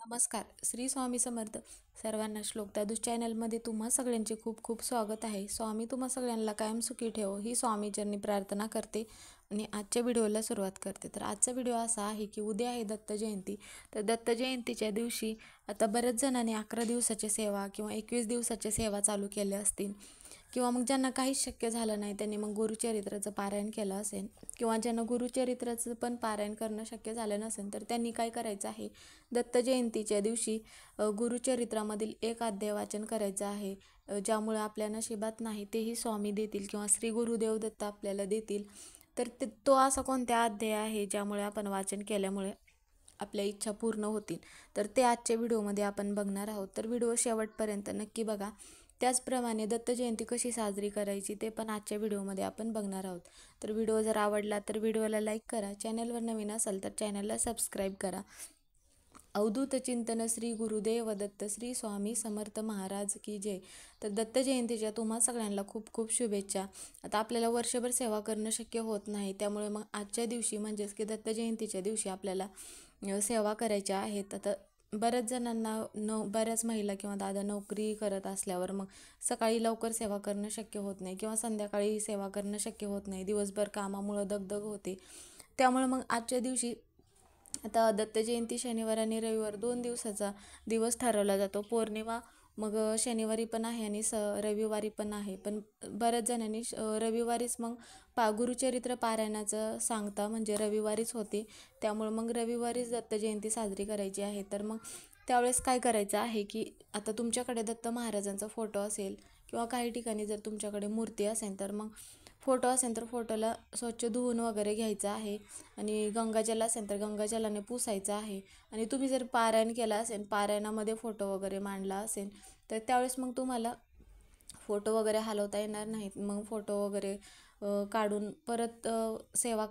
नमस्कार. श्री स्वामी समर्थ. सर्वांना श्लोक दादू चॅनलमध्ये तुम्हा सगळ्यांचे खूप खूप स्वागत आहे. स्वामी तुम्हा सगळ्यांना कायम सुखी ठेवो ही स्वामीचरणी प्रार्थना करते आणि आजच्या व्हिडिओला सुरुवात करते. तर आजचा व्हिडिओ असा आहे की उद्या आहे दत्त जयंती. तर दत्त जयंतीच्या दिवशी आता बऱ्याच जणांनी 11 दिवसाच्या सेवा किंवा 21 दिवसाच्या सेवा चालू केल्या असतील, किंवा मग ज्यांना काहीच शक्य झालं नाही त्यांनी मग गुरुचरित्राचं पारायण केलं असेल, किंवा ज्यांना गुरुचरित्राचं पण पारायण करणं शक्य झालं नसेल तर त्यांनी काय करायचं आहे, दत्त जयंतीच्या दिवशी गुरुचरित्रामधील एक अध्याय वाचन करायचं आहे. ज्यामुळे आपल्या नशिबात नाही तेही स्वामी देतील किंवा श्री गुरुदेव दत्त आपल्याला देतील. तर तो असा कोणत्या अध्याय आहे ज्यामुळे आपण वाचन केल्यामुळे आपल्या इच्छा पूर्ण होतील, तर ते आजच्या व्हिडिओमध्ये आपण बघणार आहोत. तर व्हिडिओ शेवटपर्यंत नक्की बघा. त्याचप्रमाणे दत्त जयंती कशी साजरी करायची ते पण आजच्या व्हिडिओमध्ये आपण बघणार आहोत. तर व्हिडिओ जर आवडला तर व्हिडिओला लाईक करा. चॅनलवर नवीन असाल तर चॅनलला सबस्क्राईब करा. अवधूत चिंतन श्री गुरुदेव दत्त श्री स्वामी समर्थ महाराज की जय. तर दत्त जयंतीच्या तुम्हा सगळ्यांना खूप खूप शुभेच्छा. आता आपल्याला वर्षभर सेवा करणं शक्य होत नाही, त्यामुळे मग आजच्या दिवशी म्हणजेच की दत्त जयंतीच्या दिवशी आपल्याला सेवा करायच्या आहेत. आता बऱ्याच जणांना बऱ्याच महिला किंवा दादा नोकरी करत असल्यावर मग सकाळी लवकर सेवा करणं शक्य होत नाही किंवा संध्याकाळी सेवा करणं शक्य होत नाही. दिवसभर कामामुळं दगदग होते. त्यामुळे मग आजच्या दिवशी आता दत्त जयंती शनिवार आणि रविवार 2 दिवसाचा दिवस ठरवला जातो. पौर्णिमा मग शनिवारी पण आहे आणि रविवारी पण आहे. पण बऱ्याच जणांनी रविवारीच मग गुरुचरित्र पारायणाचं सांगता म्हणजे रविवारीच होते. त्यामुळे मग रविवारीच दत्त जयंती साजरी करायची आहे. तर मग त्यावेळेस काय करायचं आहे की आता तुमच्याकडे दत्त महाराजांचा फोटो असेल किंवा काही ठिकाणी जर तुमच्याकडे मूर्ती असेल तर मग फोटो असेल तर फोटोला स्वच्छ धुवून वगैरे घ्यायचं आहे आणि गंगाजल असेल तर गंगाजलाने पुसायचं आहे. आणि तुम्ही जर पारायण केलं असेल, पारायणामध्ये फोटो वगैरे मांडला असेल तर त्यावेळेस मग तुम्हाला फोटो वगैरे हलवता येणार नाहीत. मग फोटो वगैरे काढून परत सेवा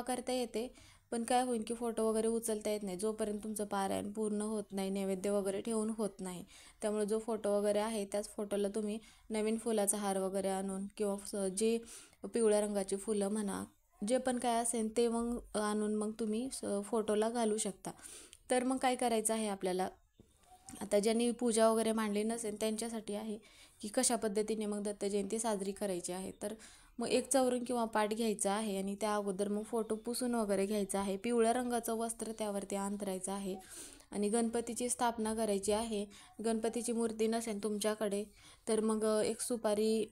करता येते, पण काय होईल की फोटो वगैरे उचलता येत नाही जोपर्यंत तुमचं पारायण पूर्ण होत नाही, नैवेद्य वगैरे ठेवून होत नाही. त्यामुळे जो फोटो वगैरे आहे त्याच फोटोला तुम्ही नवीन फुलाचा हार वगैरे आणून किंवा जे पिवळ्या रंगाची फुलं म्हणा, जे पण काय असेल ते मग आणून मग तुम्ही फोटोला घालू शकता. तर मग काय करायचं आहे आपल्याला, आता ज्यांनी पूजा वगैरे मांडली नसेल त्यांच्यासाठी आहे की कशा पद्धतीने मग दत्त जयंती साजरी करायची आहे. तर मग एक चौरंग किंवा पाट घ्यायचा आहे आणि त्या अगोदर मग फोटो पुसून वगैरे घ्यायचा आहे. पिवळ्या रंगाचं वस्त्र त्यावरती अंथरायचं आहे आणि गणपतीची स्थापना करायची आहे. गणपतीची मूर्ती नसेल तुमच्याकडे तर मग एक सुपारी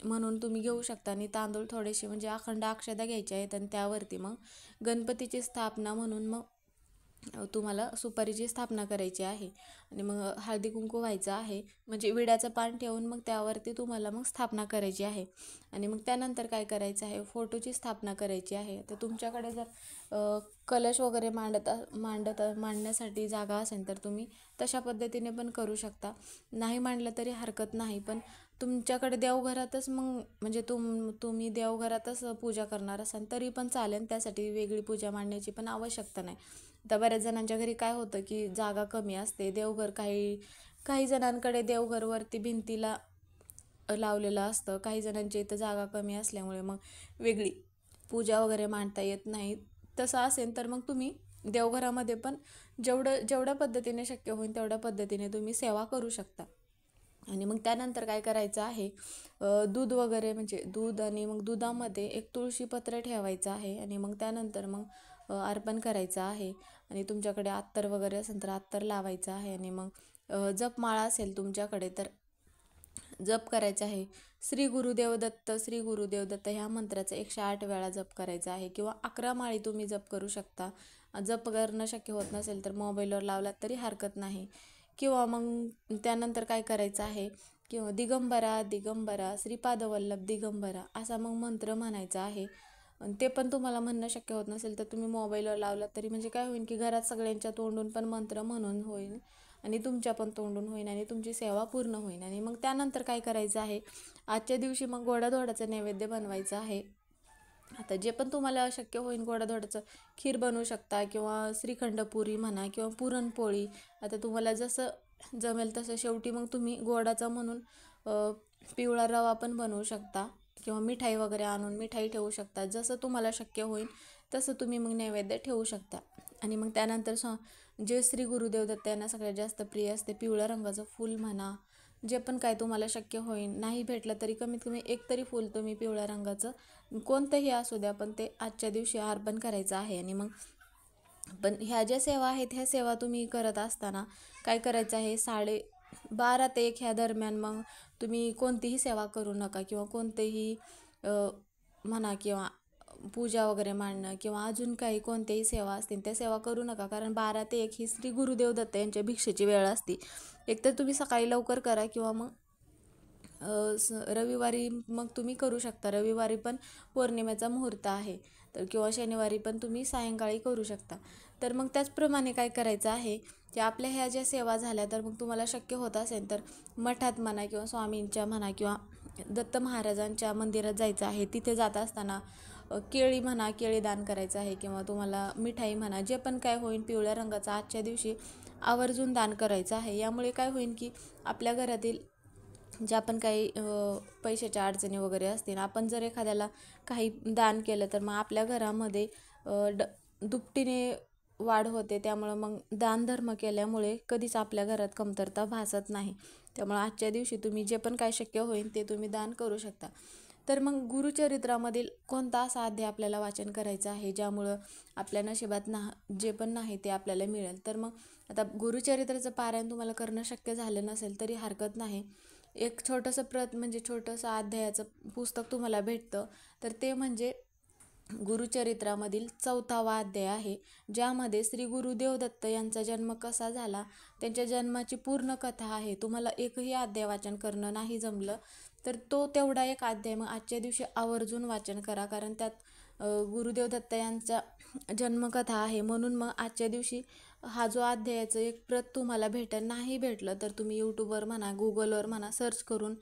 म्हणून तुम्ही घेऊ शकता आणि तांदूळ थोडेसे म्हणजे अखंड अक्षता घ्यायचे आहेत आणि त्यावरती मग गणपतीची स्थापना म्हणून मग तुम्हाला सुपारीची स्थापना करायची आहे. आणि मग हळदी कुंकू व्हायचं आहे म्हणजे विड्याचं पान ठेवून मग त्यावरती तुम्हाला मग स्थापना करायची आहे. आणि मग त्यानंतर काय करायचं आहे, फोटोची स्थापना करायची आहे. तर तुमच्याकडे जर कलश वगैरे मांडण्यासाठी जागा असेल तर तुम्ही तशा पद्धतीने पण करू शकता. नाही मांडलं तरी हरकत नाही, पण तुमच्याकडे देवघरातच मग म्हणजे तुम्ही देवघरातच पूजा करणार असाल तरी पण चालेल, त्यासाठी वेगळी पूजा मांडण्याची पण आवश्यकता नाही. तर बऱ्याच जणांच्या घरी काय होतं की जागा कमी असते, देवघर काही काही जणांकडे देवघरवरती भिंतीला लावलेलं असतं, काही जणांच्या इथं जागा कमी असल्यामुळे मग वेगळी पूजा वगैरे मांडता येत नाही. तसं असेल तर मग तुम्ही देवघरामध्ये पण जेवढ्या पद्धतीने शक्य होईल तेवढ्या पद्धतीने तुम्ही सेवा करू शकता. आणि मग त्यानंतर काय करायचं आहे, दूध वगैरे म्हणजे दूध आणि मग दुधामध्ये एक तुळशीपत्र ठेवायचं आहे आणि मग त्यानंतर मग अर्पण करायचं आहे. आणि तुमच्याकडे अत्तर वगैरे असेल तर अत्तर लावायचं आहे. आणि मग जपमाळा असेल तुमच्याकडे तर जप करायचा आहे. श्री गुरुदेव दत्त श्री गुरुदेव दत्त ह्या मंत्राचा 108 वेळा जप करायचा आहे किंवा 11 माळी तुम्ही जप करू शकता. जप करणं शक्य होत नसेल तर मोबाईलवर लावलात तरी हरकत नाही. किंवा मग त्यानंतर काय करायचं आहे, किंवा दिगंबरा दिगंबरा श्रीपादवल्लभ दिगंबरा असा मग मंत्र म्हणायचा आहे. आणि ते पण तुम्हाला म्हणणं शक्य होत नसेल तर तुम्ही मोबाईलवर लावलात तरी म्हणजे काय होईल की घरात सगळ्यांच्या तोंडून पण मंत्र म्हणून होईल आणि तुमच्या पण तोंडून होईल आणि तुमची सेवा पूर्ण होईल. आणि मग त्यानंतर काय करायचं आहे, आजच्या दिवशी मग गोडाधोडाचं नैवेद्य बनवायचं आहे. आता जे पण तुम्हाला शक्य होईल गोडाधोडाचं खीर बनवू शकता किंवा श्रीखंड पुरी म्हणा किंवा पुरणपोळी, आता तुम्हाला जसं जमेल तसं. शेवटी मग तुम्ही गोडाचा म्हणून पिवळा रवा पण बनवू शकता किंवा मिठाई वगैरे आणून मिठाई ठेवू शकता. जसं तुम्हाला शक्य होईल तसं तुम्ही मग नैवेद्य ठेवू शकता. आणि मग त्यानंतर जे श्री गुरुदेव दत्त यांना सगळ्यात जास्त प्रिय असते पिवळ्या रंगाचं फूल म्हणा, जे पण काय तुम्हाला शक्य होईल, नाही भेटलं तरी कमीत कमी एक तरी फूल तुम्ही पिवळ्या रंगाचं कोणतंही असू द्या, पण ते आजच्या दिवशी अर्पण करायचं आहे. आणि मग पण ह्या ज्या सेवा आहेत ह्या सेवा तुम्ही करत असताना काय करायचं आहे, 12:30 ते 1 ह्या दरम्यान मग तुम्ही कोणतीही सेवा करू नका, किंवा कोणतेही म्हणा किंवा पूजा वगैरे मांडणं किंवा अजून काही कोणत्याही सेवा असतील त्या सेवा करू नका. कारण 12 ते 1 ही श्री गुरुदेव दत्त यांच्या भिक्षेची वेळ असते. एकतर तुम्ही सकाळी लवकर करा किंवा मग रविवारी मग तुम्ही करू शकता. रविवारी पण पौर्णिमेचा मुहूर्त आहे, तर किंवा शनिवारी पण तुम्ही सायंकाळी करू शकता. तर मग त्याचप्रमाणे काय करायचं आहे की आपल्या ह्या ज्या सेवा झाल्या, तर मग तुम्हाला शक्य होत असेल तर मठात म्हणा किंवा स्वामींच्या म्हणा किंवा दत्त महाराजांच्या मंदिरात जायचं आहे. तिथे जात असताना केळी म्हणा, केळी दान करायचं आहे, किंवा तुम्हाला मिठाई म्हणा, जे पण काय होईल पिवळ्या रंगाचं आजच्या दिवशी आवर्जून दान करायचं आहे. यामुळे काय होईल की आपल्या घरातील ज्या पण काही पैशाच्या अडचणी वगैरे असतील, आपण जर एखाद्याला काही दान केलं तर मग आपल्या घरामध्ये दुपटीने वाढ होते. त्यामुळं मग दानधर्म केल्यामुळे कधीच आपल्या घरात कमतरता भासत नाही. त्यामुळे आजच्या दिवशी तुम्ही जे पण काय शक्य होईल ते तुम्ही दान करू शकता. तर मग गुरुचरित्रामधील कोणता असा अध्याय आपल्याला वाचन करायचं आहे ज्यामुळं आपल्या नशिबात जे पण नाही ते आपल्याला मिळेल. तर मग आता गुरुचरित्राचं पारायण तुम्हाला करणं शक्य झालं नसेल तरी हरकत नाही. एक छोटंसं म्हणजे छोटंसं अध्यायाचं पुस्तक तुम्हाला भेटतं, तर ते म्हणजे गुरुचरित्रामधील 4वा अध्याय आहे, ज्यामध्ये श्री गुरुदेव दत्त यांचा जन्म कसा झाला, त्यांच्या जन्माची पूर्ण कथा आहे. तुम्हाला एकही अध्याय वाचन करणं नाही जमलं तर तो तेवढा एक अध्याय मग आजच्या दिवशी आवर्जून वाचन करा. कारण त्यात गुरुदेव दत्त यांचा जन्मकथा आहे, म्हणून मग आजच्या दिवशी हा जो अध्यायाचं एक प्रत तुम्हाला नाही भेटलं तर तुम्ही यूट्यूबवर म्हणा, गुगलवर म्हणा सर्च करून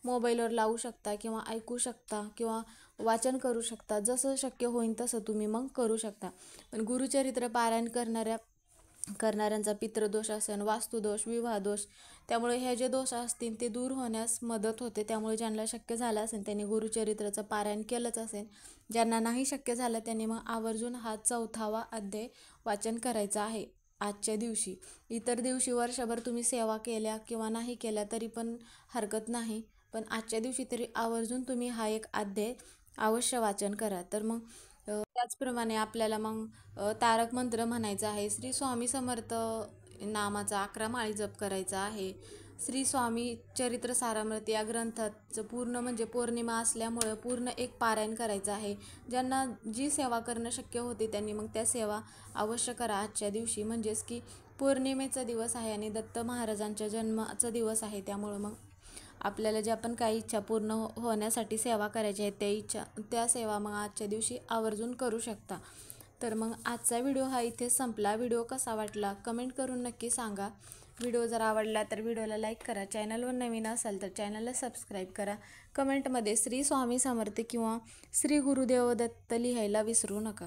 मोबाईलवर लावू शकता किंवा ऐकू शकता किंवा वाचन करू शकता. जसं शक्य होईल तसं तुम्ही मग करू शकता. पण गुरुचरित्र पारायण करणाऱ्यांचा पितृदोष असेल, वास्तुदोष, विवाहदोष, त्यामुळे हे जे दोष असतील ते दूर होण्यास मदत होते. त्यामुळे ज्यांना शक्य झालं असेल त्यांनी गुरुचरित्राचं पारायण केलंच असेल. ज्यांना नाही शक्य झालं त्यांनी मग आवर्जून हा 4वा अध्याय वाचन करायचा आहे आजच्या दिवशी. इतर दिवशी वर्षभर तुम्ही सेवा केल्या किंवा नाही केल्या तरी पण हरकत नाही, पण आजच्या दिवशी तरी आवर्जून तुम्ही हा एक अध्याय अवश्य वाचन करा. तर मग त्याचप्रमाणे आपल्याला मग तारक मंत्र म्हणायचं आहे. श्री स्वामी समर्थ नामाचा 11 माळी जप करायचा आहे. श्री स्वामी चरित्र सारामृत या ग्रंथाचं पूर्ण म्हणजे पौर्णिमा असल्यामुळं पूर्ण एक पारायण करायचं आहे. ज्यांना जी सेवा करणं शक्य होती त्यांनी मग त्या सेवा अवश्य करा आजच्या दिवशी. म्हणजेच की पौर्णिमेचा दिवस आहे आणि दत्त महाराजांच्या जन्माचा दिवस आहे. त्यामुळं मग आपल्याला ज्या पण काही इच्छा पूर्ण होण्यासाठी सेवा करायची आहे त्या सेवा मग आजच्या दिवशी आवर्जून करू शकता. तर मग आजचा व्हिडिओ हा इथेच संपला. व्हिडिओ कसा वाटला कमेंट करून नक्की सांगा. व्हिडिओ जर आवडला तर व्हिडिओला लाईक करा. चॅनलवर नवीन असाल तर चॅनलला सबस्क्राईब करा. कमेंटमध्ये श्री स्वामी समर्थ किंवा श्री गुरुदेव दत्त लिहायला विसरू नका.